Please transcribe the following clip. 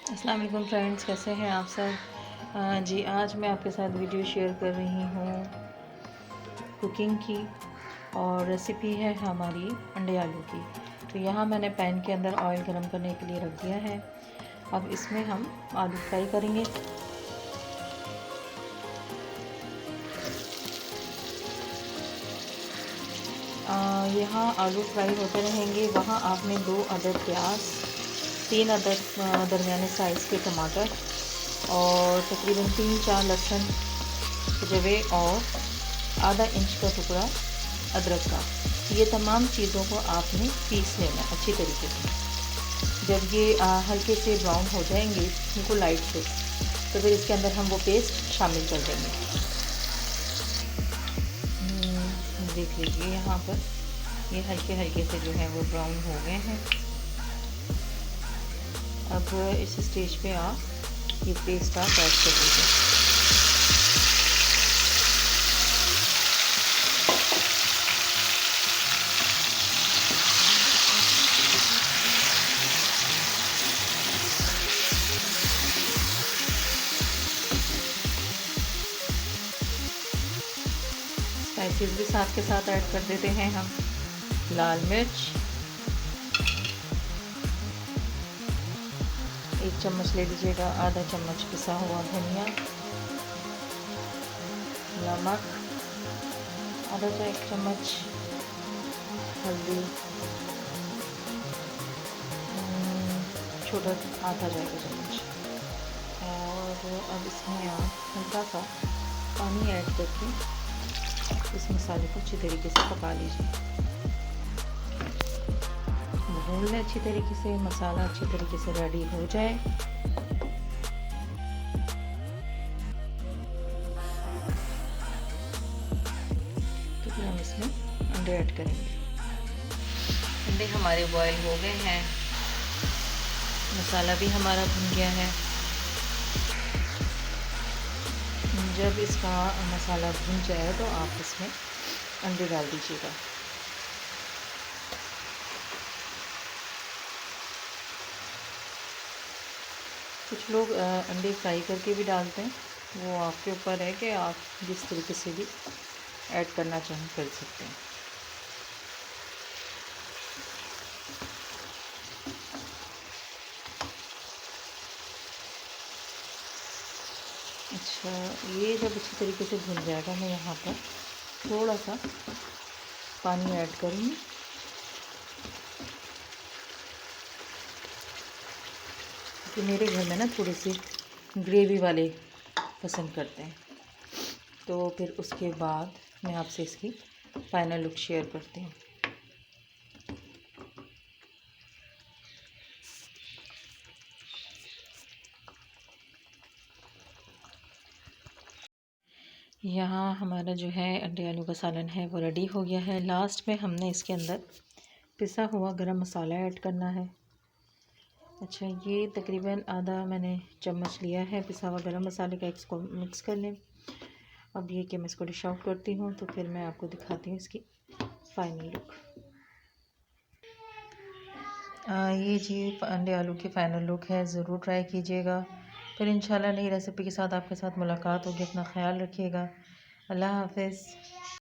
अस्सलाम वालेकुम फ्रेंड्स, कैसे हैं आप सब। जी आज मैं आपके साथ वीडियो शेयर कर रही हूँ कुकिंग की, और रेसिपी है हमारी अंडे आलू की। तो यहाँ मैंने पैन के अंदर ऑयल गरम करने के लिए रख दिया है। अब इसमें हम आलू फ्राई करेंगे। यहाँ आलू फ्राई होते रहेंगे। वहाँ आपने 2 अदद प्याज, 3 अदद दरमियाने साइज़ के टमाटर और तकरीबन 3-4 लहसुन जवे और आधा इंच का टुकड़ा अदरक का, ये तमाम चीज़ों को आपने पीस लेना है अच्छी तरीके से। जब ये हल्के से ब्राउन हो जाएंगे बिल्कुल लाइट से, तो फिर इसके अंदर हम वो पेस्ट शामिल कर देंगे। देख लीजिए यहाँ पर ये हल्के हल्के से जो है वो ब्राउन हो गए हैं। अब इस स्टेज पे आप ये पेस्ट आप ऐड कर दीजिए। स्पाइसेस भी साथ के साथ ऐड कर देते हैं हम। लाल मिर्च 1 चम्मच ले लीजिएगा, आधा चम्मच पिसा हुआ धनिया, नमक आधा चम्मच, हल्दी छोटा आधा जाएगा चम्मच। और अब इसमें आप हल्का सा पानी ऐड करके इस मसाले को अच्छी तरीके से पका लीजिए। भून लें अच्छी तरीके से, मसाला अच्छी तरीके से रेडी हो जाए। तो फिर हम इसमें अंडे ऐड करेंगे। अंडे हमारे बॉयल हो गए हैं, मसाला भी हमारा भुन गया है। जब इसका मसाला भुन जाए तो आप इसमें अंडे डाल दीजिएगा। कुछ लोग अंडे फ्राई करके भी डालते हैं, वो आपके ऊपर है कि आप जिस तरीके से भी ऐड करना चाहें कर सकते हैं। अच्छा, ये जब अच्छी तरीके से भुन जाएगा, मैं यहाँ पर थोड़ा सा पानी ऐड करूँगी। कि मेरे घर में ना थोड़े से ग्रेवी वाले पसंद करते हैं, तो फिर उसके बाद मैं आपसे इसकी फाइनल लुक शेयर करती हूँ। यहाँ हमारा जो है अंडे आलू का सालन है वो रेडी हो गया है। लास्ट में हमने इसके अंदर पिसा हुआ गरम मसाला ऐड करना है। अच्छा, ये तकरीबन आधा मैंने चम्मच लिया है पिसा हुआ गरम मसाले का, इसको मिक्स कर लें। अब ये कि मैं इसको डिश आउट करती हूँ, तो फिर मैं आपको दिखाती हूँ इसकी फ़ाइनल लुक। ये जी अंडे आलू की फ़ाइनल लुक है, ज़रूर ट्राई कीजिएगा। फिर इंशाल्लाह नई रेसिपी के साथ आपके साथ मुलाकात होगी। अपना ख्याल रखिएगा। अल्लाह हाफ़िज़।